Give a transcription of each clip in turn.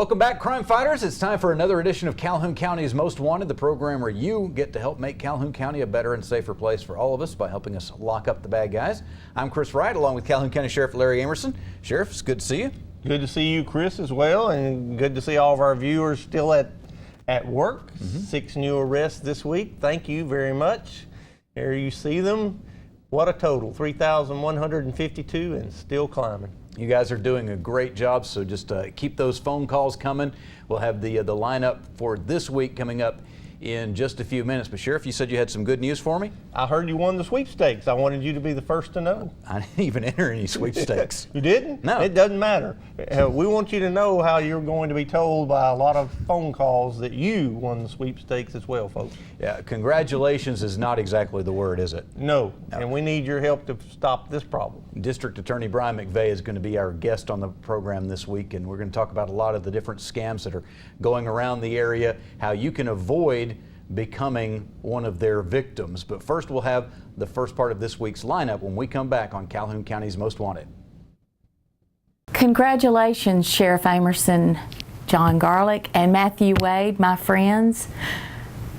Welcome back, crime fighters. It's time for another edition of Calhoun County's Most Wanted, the program where you get to help make Calhoun County a better and safer place for all of us by helping us lock up the bad guys. I'm Chris Wright, along with Calhoun County Sheriff Larry Emerson. Sheriff, it's good to see you. Good to see you, Chris, as well, and good to see all of our viewers still at work. 6 new arrests this week. Thank you very much. There you see them. What a total, 3,152 and still climbing. You guys are doing a great job, so just keep those phone calls coming. We'll have the lineup for this week coming up in just a few minutes. But Sheriff, you said you had some good news for me? I heard you won the sweepstakes. I wanted you to be the first to know. I didn't even enter any sweepstakes. You didn't? No. It doesn't matter. We want you to know how you're going to be told by a lot of phone calls that you won the sweepstakes as well, folks. Yeah, congratulations is not exactly the word, is it? No, and we need your help to stop this problem. District Attorney Brian McVeigh is going to be our guest on the program this week, and we're going to talk about a lot of the different scams that are going around the area, how you can avoid becoming one of their victims. But first, we'll have the first part of this week's lineup when we come back on Calhoun County's Most Wanted. Congratulations, Sheriff Emerson, John Garlick, and Matthew Wade, my friends,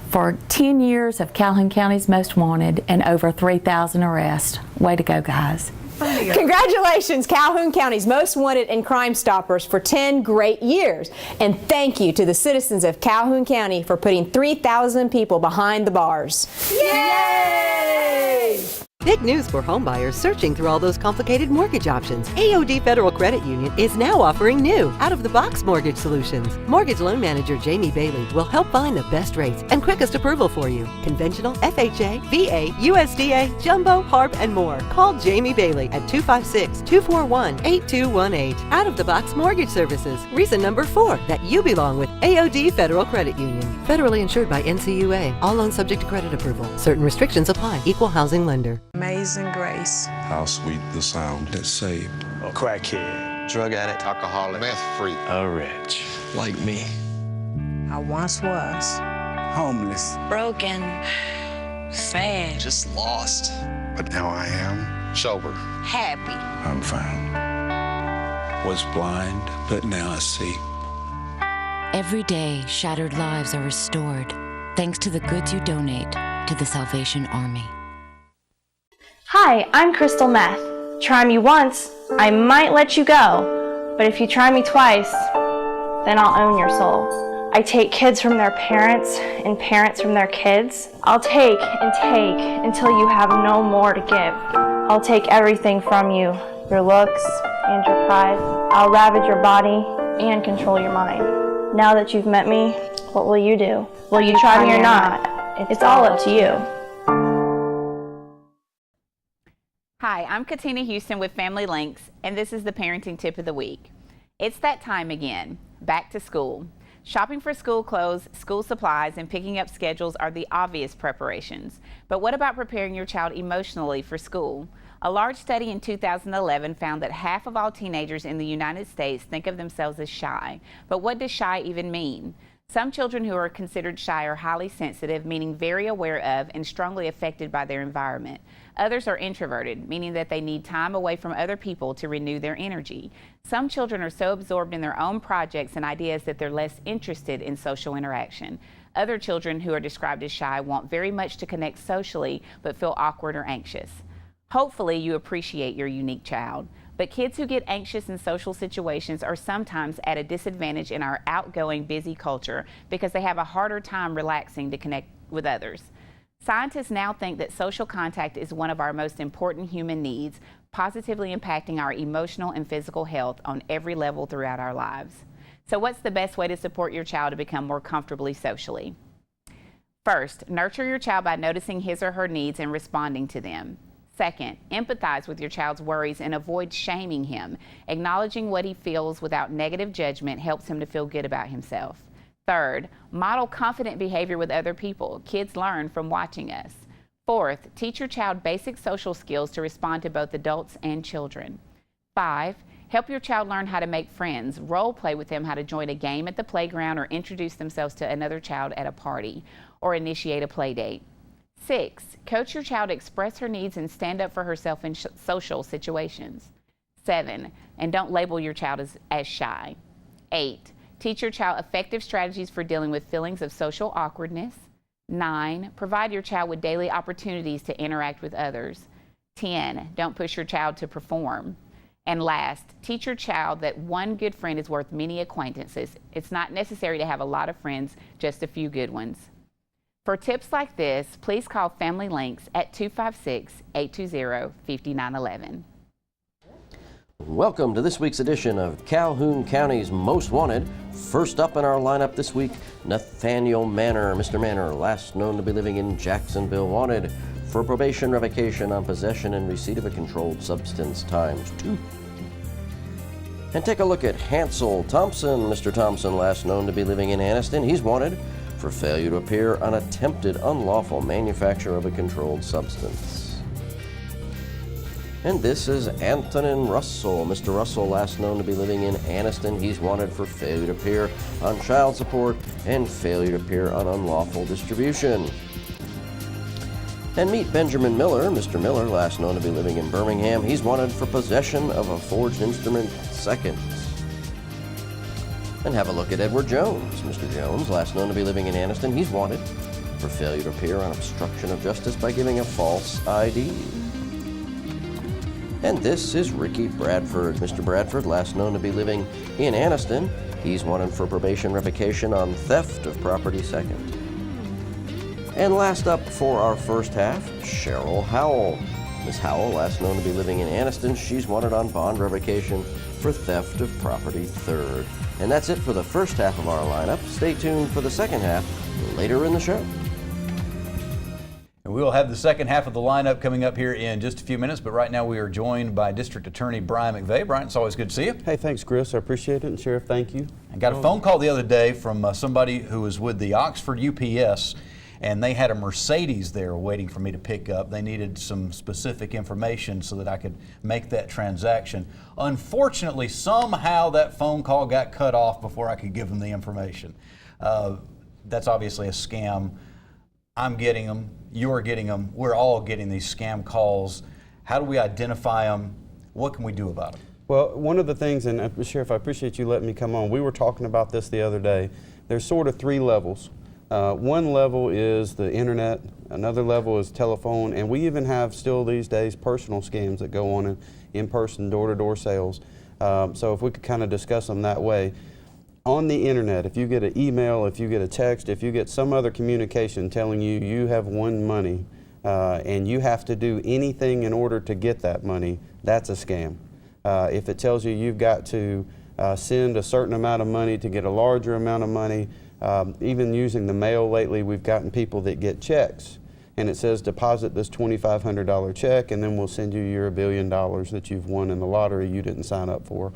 for 10 years of Calhoun County's Most Wanted and over 3,000 arrests. Way to go, guys. Congratulations, Calhoun County's Most Wanted and Crime Stoppers, for 10 great years. And thank you to the citizens of Calhoun County for putting 3,000 people behind the bars. Yay! Big news for homebuyers searching through all those complicated mortgage options. AOD Federal Credit Union is now offering new, out-of-the-box mortgage solutions. Mortgage loan manager Jamie Bailey will help find the best rates and quickest approval for you. Conventional, FHA, VA, USDA, Jumbo, HARP, and more. Call Jamie Bailey at 256-241-8218. Out-of-the-box mortgage services. Reason number 4 that you belong with AOD Federal Credit Union. Federally insured by NCUA. All loans subject to credit approval. Certain restrictions apply. Equal housing lender. Amazing grace. How sweet the sound that saved a crackhead, drug addict, alcoholic, meth freak, a wretch like me. I once was homeless, broken, sad, just lost. But now I am sober, happy. I'm found. Was blind, but now I see. Every day, shattered lives are restored thanks to the goods you donate to the Salvation Army. Hi, I'm Crystal Meth. Try me once, I might let you go. But if you try me twice, then I'll own your soul. I take kids from their parents and parents from their kids. I'll take and take until you have no more to give. I'll take everything from you, your looks and your pride. I'll ravage your body and control your mind. Now that you've met me, what will you do? Will you try me or not? It's all up to you. Hi, I'm Katina Houston with Family Links, and this is the parenting tip of the week. It's that time again, back to school. Shopping for school clothes, school supplies, and picking up schedules are the obvious preparations. But what about preparing your child emotionally for school? A large study in 2011 found that half of all teenagers in the United States think of themselves as shy. But what does shy even mean? Some children who are considered shy are highly sensitive, meaning very aware of and strongly affected by their environment. Others are introverted, meaning that they need time away from other people to renew their energy. Some children are so absorbed in their own projects and ideas that they're less interested in social interaction. Other children who are described as shy want very much to connect socially, but feel awkward or anxious. Hopefully you appreciate your unique child. But kids who get anxious in social situations are sometimes at a disadvantage in our outgoing, busy culture because they have a harder time relaxing to connect with others. Scientists now think that social contact is one of our most important human needs, positively impacting our emotional and physical health on every level throughout our lives. So what's the best way to support your child to become more comfortably socially? First, nurture your child by noticing his or her needs and responding to them. Second, empathize with your child's worries and avoid shaming him. Acknowledging what he feels without negative judgment helps him to feel good about himself. Third, model confident behavior with other people. Kids learn from watching us. Fourth, teach your child basic social skills to respond to both adults and children. 5, help your child learn how to make friends. Role play with them how to join a game at the playground or introduce themselves to another child at a party or initiate a play date. 6, coach your child to express her needs and stand up for herself in social situations. 7, and don't label your child as shy. 8, Teach your child effective strategies for dealing with feelings of social awkwardness. 9, provide your child with daily opportunities to interact with others. 10, don't push your child to perform. And last, teach your child that one good friend is worth many acquaintances. It's not necessary to have a lot of friends, just a few good ones. For tips like this, please call Family Links at 256-820-5911. Welcome to this week's edition of Calhoun County's Most Wanted. First up in our lineup this week, Nathaniel Manor. Mr. Manor, last known to be living in Jacksonville, wanted for probation revocation on possession and receipt of a controlled substance ×2. And take a look at Hansel Thompson. Mr. Thompson, last known to be living in Anniston. He's wanted for failure to appear on attempted unlawful manufacture of a controlled substance. And this is Antonin Russell. Mr. Russell, last known to be living in Anniston. He's wanted for failure to appear on child support and failure to appear on unlawful distribution. And meet Benjamin Miller. Mr. Miller, last known to be living in Birmingham. He's wanted for possession of a forged instrument ². And have a look at Edward Jones. Mr. Jones, last known to be living in Anniston. He's wanted for failure to appear on obstruction of justice by giving a false ID. And this is Ricky Bradford. Mr. Bradford, last known to be living in Anniston. He's wanted for probation revocation on theft of property ². And last up for our first half, Cheryl Howell. Ms. Howell, last known to be living in Anniston. She's wanted on bond revocation for theft of property #3. And that's it for the first half of our lineup. Stay tuned for the second half later in the show. And we will have the second half of the lineup coming up here in just a few minutes, but right now we are joined by District Attorney Brian McVeigh. Brian, it's always good to see you. Hey, thanks, Chris. I appreciate it. And Sheriff, thank you. I got a phone call the other day from somebody who was with the Oxford UPS, and they had a Mercedes there waiting for me to pick up. They needed some specific information so that I could make that transaction. Unfortunately, somehow that phone call got cut off before I could give them the information. That's obviously a scam. I'm getting them, you're getting them, we're all getting these scam calls. How do we identify them? What can we do about them? Well, one of the things, and Sheriff, I appreciate you letting me come on. We were talking about this the other day. There's sort of 3 levels. One level is the internet, another level is telephone, and we even have still these days personal scams that go on in person, door-to-door sales. So if we could kind of discuss them that way. On the internet, if you get an email, if you get a text, if you get some other communication telling you you have won money and you have to do anything in order to get that money, that's a scam. If it tells you you've got to send a certain amount of money to get a larger amount of money, even using the mail lately, we've gotten people that get checks and it says deposit this $2,500 check and then we'll send you your $1 billion that you've won in the lottery you didn't sign up for.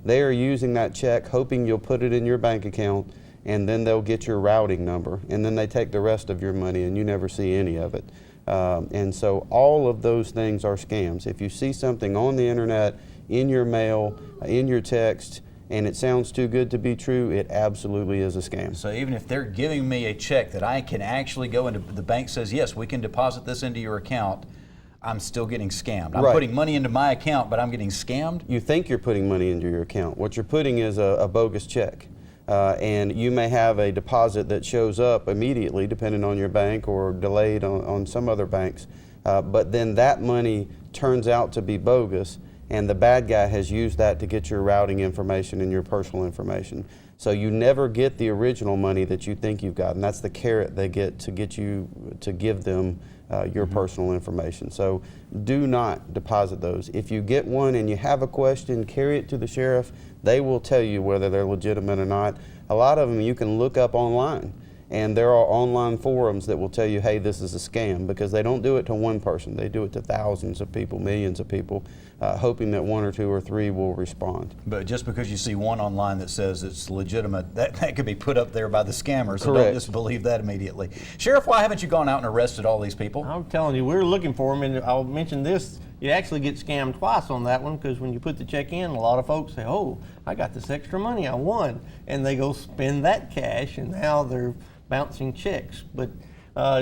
They are using that check hoping you'll put it in your bank account and then they'll get your routing number and then they take the rest of your money and you never see any of it. And so all of those things are scams. If you see something on the internet, in your mail, in your text, and it sounds too good to be true, it absolutely is a scam. So even if they're giving me a check that I can actually go into, the bank says, yes, we can deposit this into your account, I'm still getting scammed. I'm putting money into my account, but I'm getting scammed? You think you're putting money into your account. What you're putting is a bogus check. And you may have a deposit that shows up immediately, depending on your bank, or delayed on some other banks. But then that money turns out to be bogus, and the bad guy has used that to get your routing information and your personal information. So you never get the original money that you think you've got, and that's the carrot they get you to give them your personal information. So do not deposit those. If you get one and you have a question, carry it to the sheriff. They will tell you whether they're legitimate or not. A lot of them you can look up online, and there are online forums that will tell you, hey, this is a scam, because they don't do it to one person. They do it to thousands of people, millions of people, hoping that 1 or 2 or 3 will respond. But just because you see one online that says it's legitimate, that could be put up there by the scammers, so Correct. don't just believe that immediately. Sheriff, why haven't you gone out and arrested all these people? I'm telling you, we're looking for them, and I'll mention this. You actually get scammed twice on that one, because when you put the check in, a lot of folks say, oh, I got this extra money, I won. And they go spend that cash, and now they're bouncing checks. But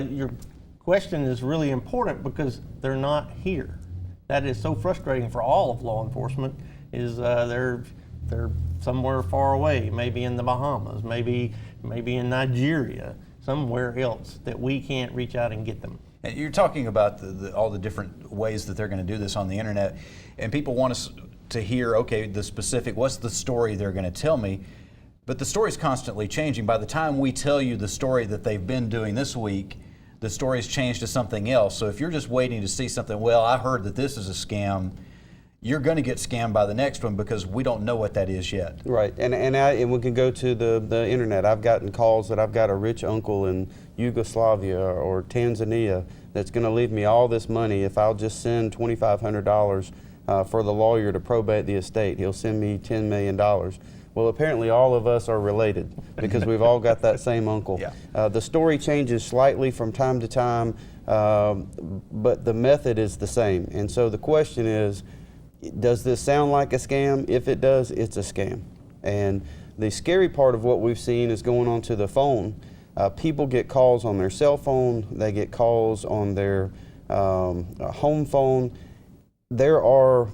your question is really important because they're not here. That is so frustrating for all of law enforcement, is they're They're somewhere far away, maybe in the Bahamas, maybe in Nigeria, somewhere else that we can't reach out and get them. And you're talking about all the different ways that they're going to do this on the internet, and people want us to hear, okay, the specific, what's the story they're going to tell me? But the story's constantly changing. By the time we tell you the story that they've been doing this week, the story's changed to something else. So if you're just waiting to see something, well, I heard that this is a scam, you're going to get scammed by the next one because we don't know what that is yet. Right, and we can go to the internet. I've gotten calls that I've got a rich uncle in Yugoslavia or Tanzania that's going to leave me all this money if I'll just send $2,500 for the lawyer to probate the estate. He'll send me $10 million. Well, apparently all of us are related because we've all got that same uncle. Yeah. The story changes slightly from time to time, but the method is the same. And so the question is, does this sound like a scam? If it does, it's a scam. And the scary part of what we've seen is going on to the phone. People get calls on their cell phone, they get calls on their home phone. There are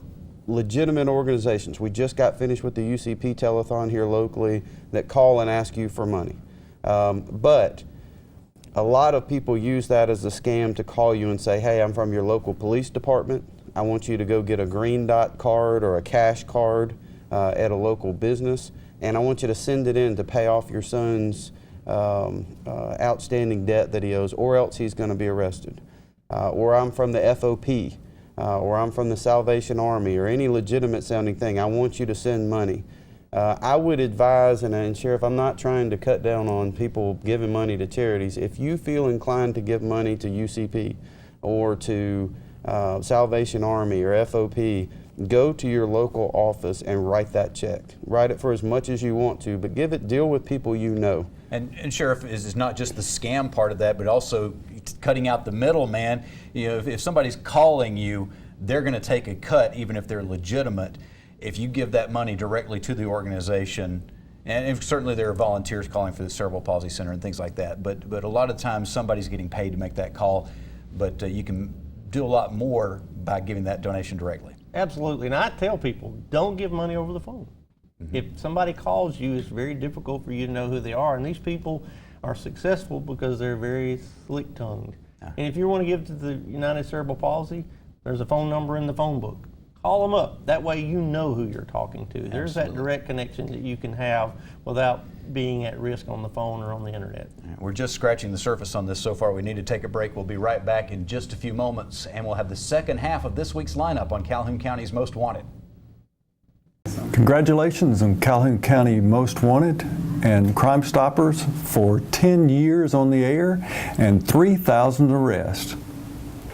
legitimate organizations. We just got finished with the UCP telethon here locally that call and ask you for money. But a lot of people use that as a scam to call you and say, hey, I'm from your local police department. I want you to go get a green dot card or a cash card at a local business, and I want you to send it in to pay off your son's outstanding debt that he owes, or else he's going to be arrested. Or I'm from the FOP, or I'm from the Salvation Army, or any legitimate sounding thing. I want you to send money. I would advise, and Sheriff, I'm not trying to cut down on people giving money to charities. If you feel inclined to give money to UCP or to Salvation Army or FOP, go to your local office and write that check. Write it for as much as you want to, but deal with people you know. And Sheriff, is not just the scam part of that, but also cutting out the middleman. You know, if somebody's calling you, they're going to take a cut even if they're legitimate. If you give that money directly to the organization, and certainly there are volunteers calling for the Cerebral Palsy Center and things like that, but a lot of times somebody's getting paid to make that call, but you can do a lot more by giving that donation directly. Absolutely, and I tell people, don't give money over the phone. Mm-hmm. If somebody calls you, it's very difficult for you to know who they are, and these people are successful because they're very slick-tongued. And if you want to give to the United Cerebral Palsy, there's a phone number in the phone book. Call them up. That way you know who you're talking to. There's that direct connection that you can have without being at risk on the phone or on the internet. We're just scratching the surface on this so far. We need to take a break. We'll be right back in just a few moments, and we'll have the second half of this week's lineup on Calhoun County's Most Wanted. Congratulations on Calhoun County Most Wanted and Crime Stoppers for 10 years on the air and 3,000 arrests.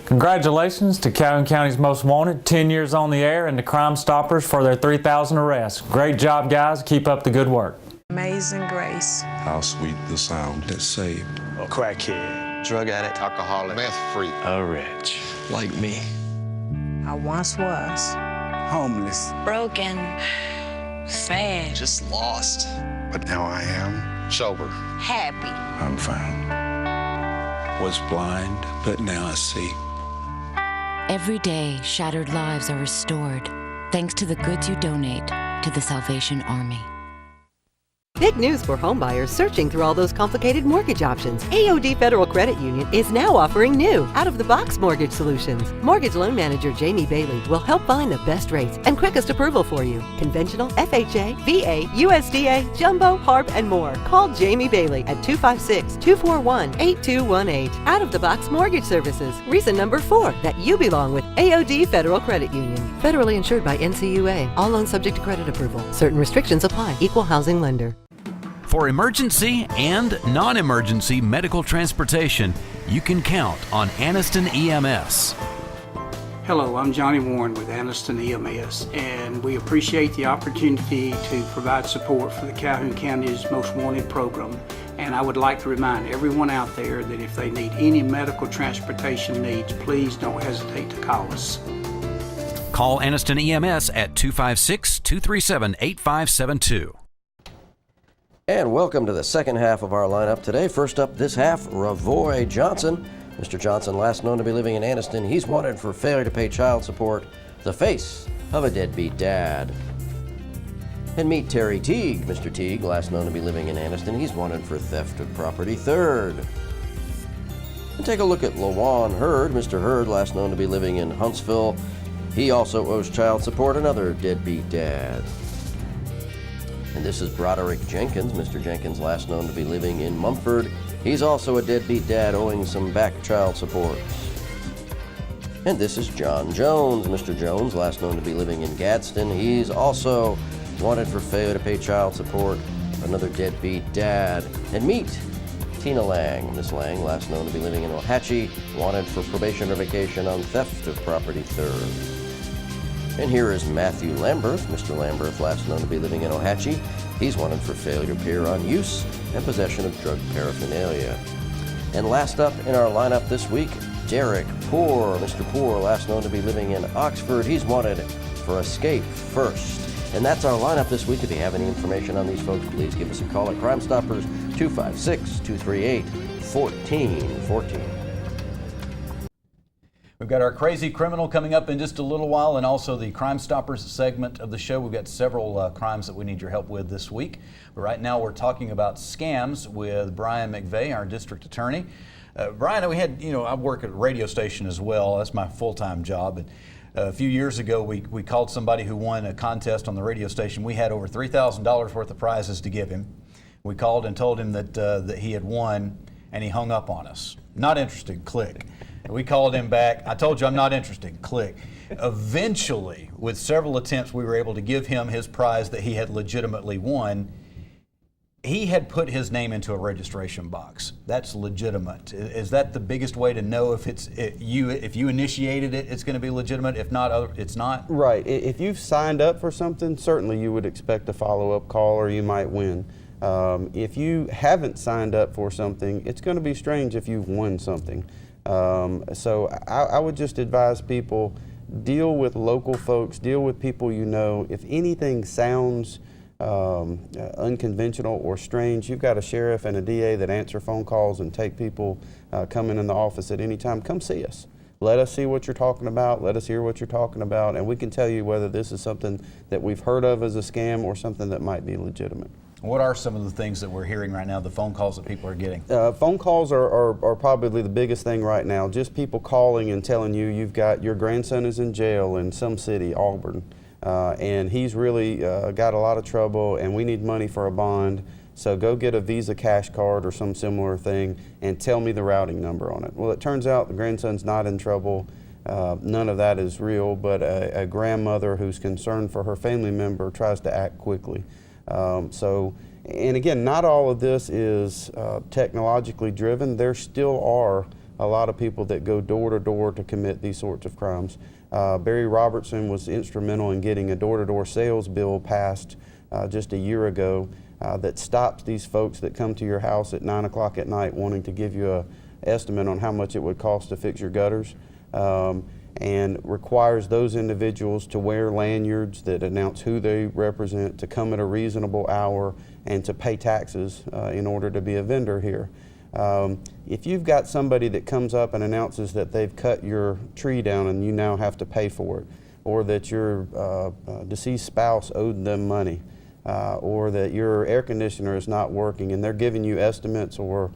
Congratulations to Calhoun County's Most Wanted, 10 years on the air, and the Crime Stoppers for their 3,000 arrests. Great job, guys. Keep up the good work. Amazing grace. How sweet the sound that saved A crackhead, Drug addict, alcoholic, meth freak, a wretch like me. I once was. homeless. Broken. Sad. Just lost. But now I am sober. Happy. I'm found. Was blind, but now I see. Every day, shattered lives are restored thanks to the goods you donate to the Salvation Army. Big news for homebuyers searching through all those complicated mortgage options. AOD Federal Credit Union is now offering new, out-of-the-box mortgage solutions. Mortgage loan manager Jamie Bailey will help find the best rates and quickest approval for you. Conventional, FHA, VA, USDA, jumbo, HARP, and more. Call Jamie Bailey at 256-241-8218. Out-of-the-box mortgage services. Reason number 4 that you belong with AOD Federal Credit Union. Federally insured by NCUA. All loans subject to credit approval. Certain restrictions apply. Equal housing lender. For emergency and non-emergency medical transportation, you can count on Anniston EMS. Hello, I'm Johnny Warren with Anniston EMS, and we appreciate the opportunity to provide support for the Calhoun County's Most Wanted program. And I would like to remind everyone out there that if they need any medical transportation needs, please don't hesitate to call us. Call Anniston EMS at 256-237-8572. And welcome to the second half of our lineup today. First up this half, Ravoy Johnson. Mr. Johnson, last known to be living in Anniston, he's wanted for failure to pay child support, the face of a deadbeat dad. And meet Terry Teague. Mr. Teague, last known to be living in Anniston, he's wanted for theft of property. 3rd. And take a look at Lawan Hurd. Mr. Hurd, last known to be living in Huntsville, he also owes child support, another deadbeat dad. And this is Broderick Jenkins. Mr. Jenkins, last known to be living in Mumford, he's also a deadbeat dad owing some back child support. And this is John Jones. Mr. Jones, last known to be living in Gadsden, he's also wanted for failure to pay child support, another deadbeat dad. And meet Tina Lang. Miss Lang, last known to be living in Ohatchee, wanted for probation revocation on theft of property. 3rd. And here is Matthew Lamberth. Mr. Lamberth, last known to be living in Ohatchee, he's wanted for failure to appear on use and possession of drug paraphernalia. And last up in our lineup this week, Derek Poor. Mr. Poor, last known to be living in Oxford, he's wanted for escape first. And that's our lineup this week. If you have any information on these folks, please give us a call at Crime Stoppers 256-238-1414. We've got our crazy criminal coming up in just a little while, and also the Crime Stoppers segment of the show. We've got several crimes that we need your help with this week. But right now we're talking about scams with Brian McVeigh, our district attorney. Brian, we had, I work at a radio station as well. That's my full-time job. And a few years ago, we called somebody who won a contest on the radio station. We had over $3,000 worth of prizes to give him. We called and told him that he had won, and he hung up on us. Not interested, click. We called him back. I told you I'm not interested, click. Eventually, with several attempts, we were able to give him his prize that he had legitimately won. He had put his name into a registration box. That's legitimate. Is that the biggest way to know if if you initiated it, it's going to be legitimate? If not, it's not? Right. If you've signed up for something, certainly you would expect a follow-up call or you might win. If you haven't signed up for something, it's going to be strange if you've won something. So I would just advise people, deal with local folks, deal with people you know. If anything sounds unconventional or strange, you've got a sheriff and a DA that answer phone calls and take people coming in the office at any time. Come see us. Let us see what you're talking about. Let us hear what you're talking about, and we can tell you whether this is something that we've heard of as a scam or something that might be legitimate. What are some of the things that we're hearing right now, the phone calls that people are getting? Phone calls are probably the biggest thing right now. Just people calling and telling you you've got your grandson is in jail in some city, Auburn, and he's really got a lot of trouble and we need money for a bond. So go get a Visa cash card or some similar thing and tell me the routing number on it. Well, it turns out the grandson's not in trouble. None of that is real, but a grandmother who's concerned for her family member tries to act quickly. And again, not all of this is technologically driven. There still are a lot of people that go door to door to commit these sorts of crimes. Barry Robertson was instrumental in getting a door-to-door sales bill passed just a year ago that stops these folks that come to your house at 9 o'clock at night wanting to give you an estimate on how much it would cost to fix your gutters. And requires those individuals to wear lanyards that announce who they represent, to come at a reasonable hour, and to pay taxes in order to be a vendor here. If you've got somebody that comes up and announces that they've cut your tree down and you now have to pay for it, or that your deceased spouse owed them money, or that your air conditioner is not working and they're giving you estimates or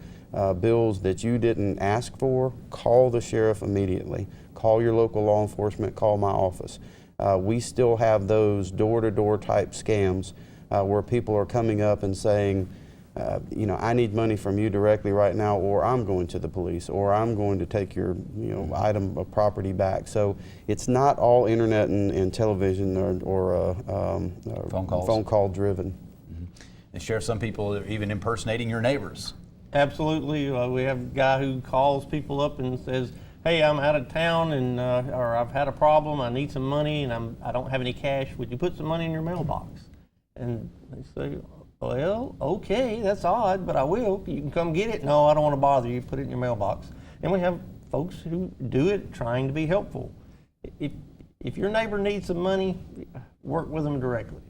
bills that you didn't ask for, call the sheriff immediately. Call your local law enforcement, call my office. We still have those door-to-door type scams where people are coming up and saying, I need money from you directly right now, or I'm going to the police, or I'm going to take your item of property back. So it's not all internet and television or phone call driven. Mm-hmm. And Sheriff, some people are even impersonating your neighbors. Absolutely. We have a guy who calls people up and says, hey, I'm out of town and or I've had a problem, I need some money and I don't have any cash, would you put some money in your mailbox? And they say, well, okay, that's odd, but I will. You can come get it. No, I don't want to bother you, put it in your mailbox. And we have folks who do it trying to be helpful. If your neighbor needs some money, work with them directly.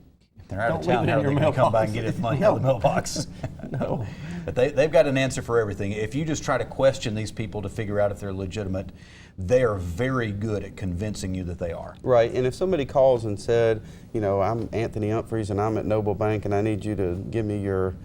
They're out Don't of town. leave it How in are they your going to come by and mailbox. get it money out of the mailbox? No. But they've got an answer for everything. If you just try to question these people to figure out if they're legitimate, they are very good at convincing you that they are. Right, and if somebody calls and said, you know, I'm Anthony Humphreys and I'm at Noble Bank and I need you to give me your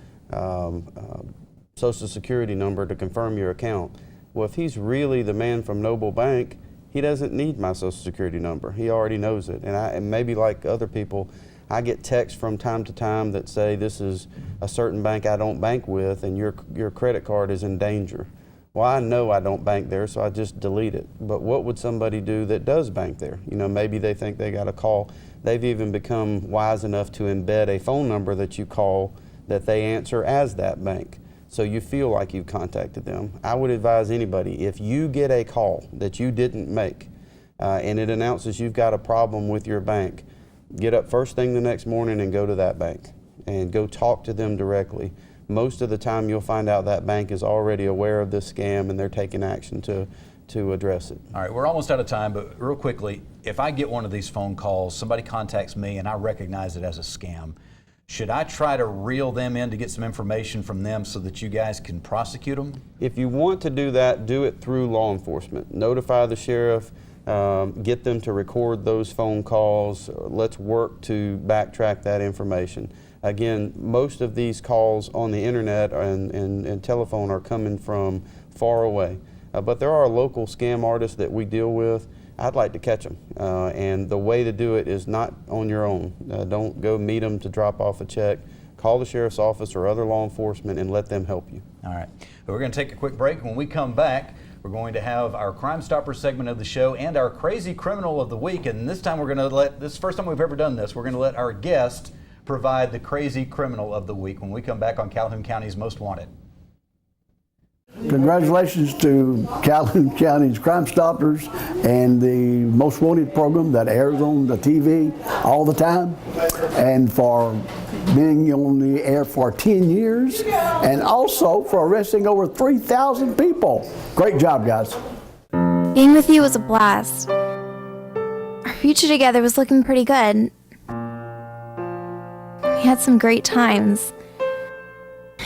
Social Security number to confirm your account. Well, if he's really the man from Noble Bank, he doesn't need my Social Security number. He already knows it. And maybe like other people, I get texts from time to time that say this is a certain bank I don't bank with and your credit card is in danger. Well, I know I don't bank there, so I just delete it. But what would somebody do that does bank there? You know, maybe they think they got a call. They've even become wise enough to embed a phone number that you call that they answer as that bank. So you feel like you've contacted them. I would advise anybody, if you get a call that you didn't make and it announces you've got a problem with your bank, get up first thing the next morning and go to that bank and go talk to them directly. Most of the time you'll find out that bank is already aware of this scam and they're taking action to address it. All right, we're almost out of time, but real quickly, if I get one of these phone calls, somebody contacts me and I recognize it as a scam, should I try to reel them in to get some information from them so that you guys can prosecute them? If you want to do that, do it through law enforcement. Notify the sheriff, get them to record those phone calls. Let's work to backtrack that information. Again, most of these calls on the internet and telephone are coming from far away. But there are local scam artists that we deal with. I'd like to catch them. And the way to do it is not on your own. Don't go meet them to drop off a check. Call the sheriff's office or other law enforcement and let them help you. All right. We're going to take a quick break. When we come back, we're going to have our Crime Stopper segment of the show and our Crazy Criminal of the Week. And this time we're going to this is the first time we've ever done this, we're going to let our guest provide the Crazy Criminal of the Week when we come back on Calhoun County's Most Wanted. Congratulations to Calhoun County's Crime Stoppers and the Most Wanted program that airs on the TV all the time, and for being on the air for 10 years, and also for arresting over 3,000 people. Great job, guys. Being with you was a blast. Our future together was looking pretty good. We had some great times.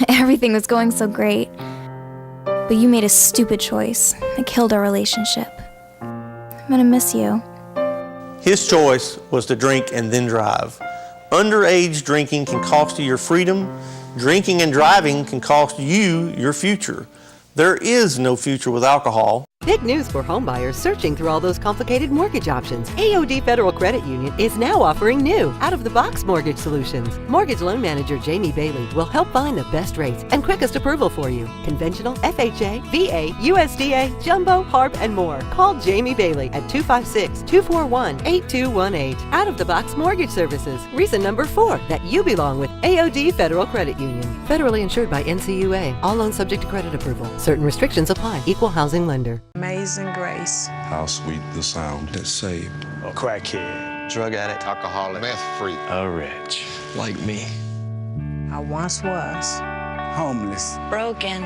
Everything was going so great. But you made a stupid choice that killed our relationship. I'm gonna miss you. His choice was to drink and then drive. Underage drinking can cost you your freedom. Drinking and driving can cost you your future. There is no future with alcohol. Big news for homebuyers searching through all those complicated mortgage options. AOD Federal Credit Union is now offering new, out-of-the-box mortgage solutions. Mortgage loan manager Jamie Bailey will help find the best rates and quickest approval for you. Conventional, FHA, VA, USDA, Jumbo, HARP, and more. Call Jamie Bailey at 256-241-8218. Out-of-the-box mortgage services. Reason number 4 that you belong with AOD Federal Credit Union. Federally insured by NCUA. All loans subject to credit approval. Certain restrictions apply. Equal housing lender. Amazing grace. How sweet the sound that saved A crackhead, Drug addict, alcoholic, meth freak, a wretch like me. I once was. Homeless. Broken.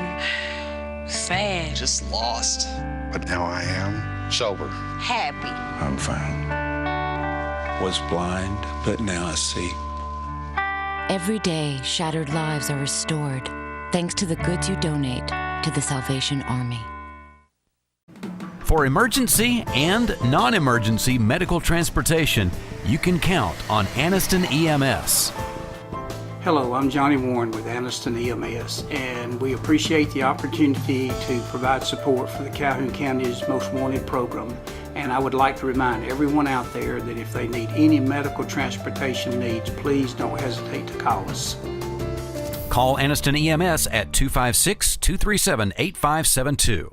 Sad. just lost. But now I am sober. Happy. I'm found. Was blind, but now I see. Every day, shattered lives are restored thanks to the goods you donate to the Salvation Army. For emergency and non-emergency medical transportation, you can count on Anniston EMS. Hello, I'm Johnny Warren with Anniston EMS, and we appreciate the opportunity to provide support for the Calhoun County's Most Wanted program. And I would like to remind everyone out there that if they need any medical transportation needs, please don't hesitate to call us. Call Anniston EMS at 256-237-8572.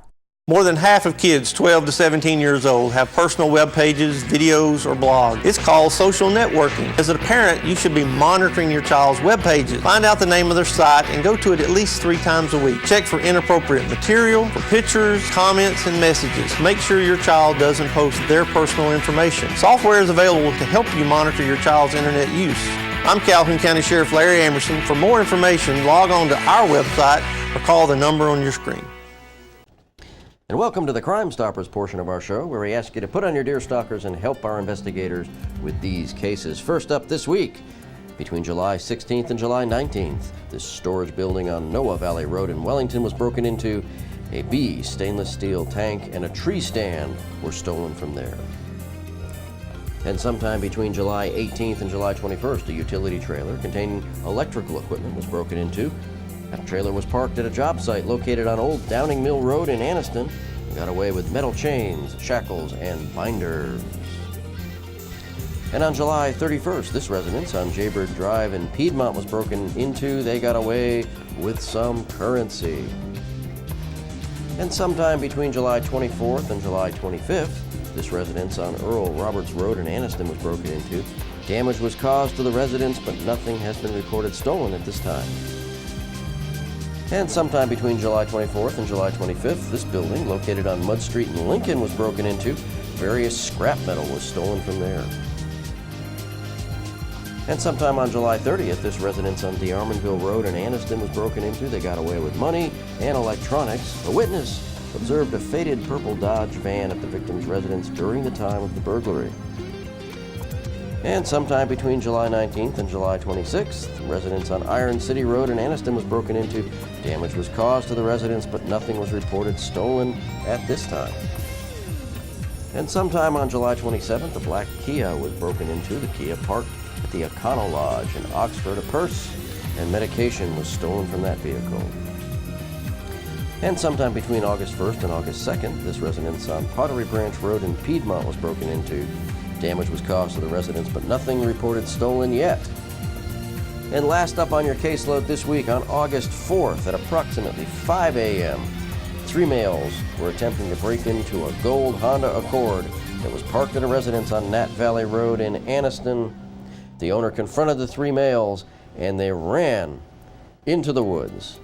More than half of kids 12 to 17 years old have personal web pages, videos, or blogs. It's called social networking. As a parent, you should be monitoring your child's web pages. Find out the name of their site and go to it at least 3 times a week. Check for inappropriate material, for pictures, comments, and messages. Make sure your child doesn't post their personal information. Software is available to help you monitor your child's internet use. I'm Calhoun County Sheriff Larry Amerson. For more information, log on to our website or call the number on your screen. And welcome to the Crime Stoppers portion of our show, where we ask you to put on your deer stalkers and help our investigators with these cases. First up this week, Between July 16th and July 19th, this storage building on Noah Valley Road in Wellington was broken into. A B stainless steel tank and a tree stand were stolen from there. And sometime between July 18th and July 21st, a utility trailer containing electrical equipment was broken into. That trailer was parked at a job site located on Old Downing Mill Road in Anniston and got away with metal chains, shackles, and binders. And on July 31st, this residence on Jaybird Drive in Piedmont was broken into. They got away with some currency. And sometime between July 24th and July 25th, this residence on Earl Roberts Road in Anniston was broken into. Damage was caused to the residence, but nothing has been reported stolen at this time. And sometime between July 24th and July 25th, this building, located on Mud Street in Lincoln, was broken into. Various scrap metal was stolen from there. And sometime on July 30th, this residence on DeArmonville Road in Anniston was broken into. They got away with money and electronics. A witness observed a faded purple Dodge van at the victim's residence during the time of the burglary. And sometime between July 19th and July 26th, the residence on Iron City Road in Anniston was broken into. Damage was caused to the residence, but nothing was reported stolen at this time. And sometime on July 27th, a black Kia was broken into. The Kia parked at the Econo Lodge in Oxford. A purse and medication was stolen from that vehicle. And sometime between August 1st and August 2nd, this residence on Pottery Branch Road in Piedmont was broken into. Damage was caused to the residence, but nothing reported stolen yet. And last up on your caseload this week, on August 4th at approximately 5 a.m., 3 males were attempting to break into a gold Honda Accord that was parked at a residence on Nat Valley Road in Anniston. The owner confronted the 3 males, and they ran into the woods.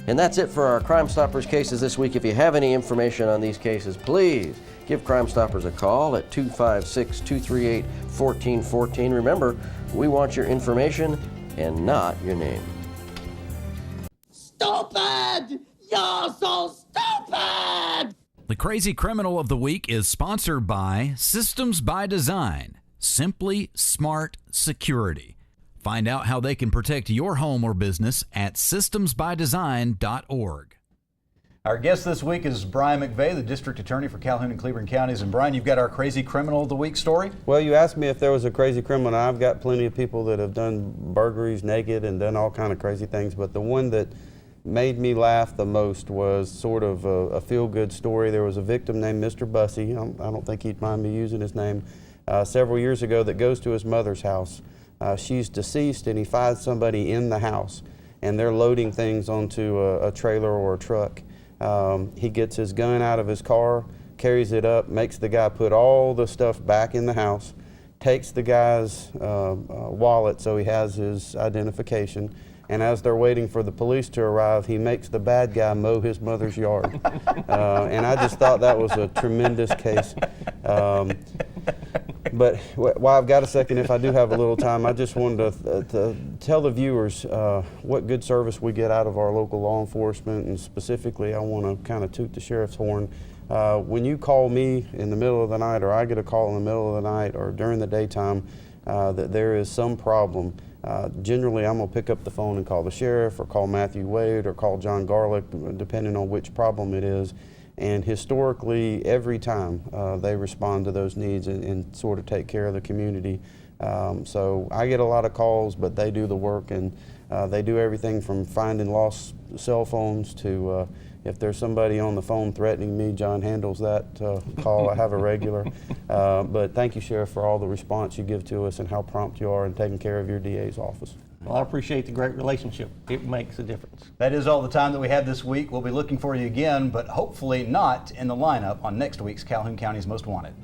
And that's it for our Crime Stoppers cases this week. If you have any information on these cases, please give Crime Stoppers a call at 256-238-1414. Remember, we want your information and not your name. Stupid! You're so stupid! The Crazy Criminal of the Week is sponsored by Systems by Design. Simply Smart Security. Find out how they can protect your home or business at systemsbydesign.org. Our guest this week is Brian McVeigh, the District Attorney for Calhoun and Cleveland Counties. And Brian, you've got our Crazy Criminal of the Week story? Well, you asked me if there was a crazy criminal. I've got plenty of people that have done burglaries naked and done all kind of crazy things, but the one that made me laugh the most was sort of a feel-good story. There was a victim named Mr. Bussey. I don't think he'd mind me using his name. Several years ago, that goes to his mother's house. She's deceased, and he finds somebody in the house, and they're loading things onto a trailer or a truck. He gets his gun out of his car, carries it up, makes the guy put all the stuff back in the house, takes the guy's wallet so he has his identification, and as they're waiting for the police to arrive, he makes the bad guy mow his mother's yard. And I just thought that was a tremendous case. But while I've got a second, if I do have a little time, I just wanted to tell the viewers what good service we get out of our local law enforcement, and specifically I want to kind of toot the sheriff's horn. When you call me in the middle of the night, or I get a call in the middle of the night or during the daytime that there is some problem, generally I'm going to pick up the phone and call the sheriff, or call Matthew Wade, or call John Garlick, depending on which problem it is. And historically, every time they respond to those needs and sort of take care of the community. So I get a lot of calls, but they do the work, and they do everything from finding lost cell phones to if there's somebody on the phone threatening me, John handles that call. I have a regular. But thank you, Sheriff, for all the response you give to us and how prompt you are in taking care of your DA's office. Well, I appreciate the great relationship. It makes a difference. That is all the time that we have this week. We'll be looking for you again, but hopefully not in the lineup on next week's Calhoun County's Most Wanted.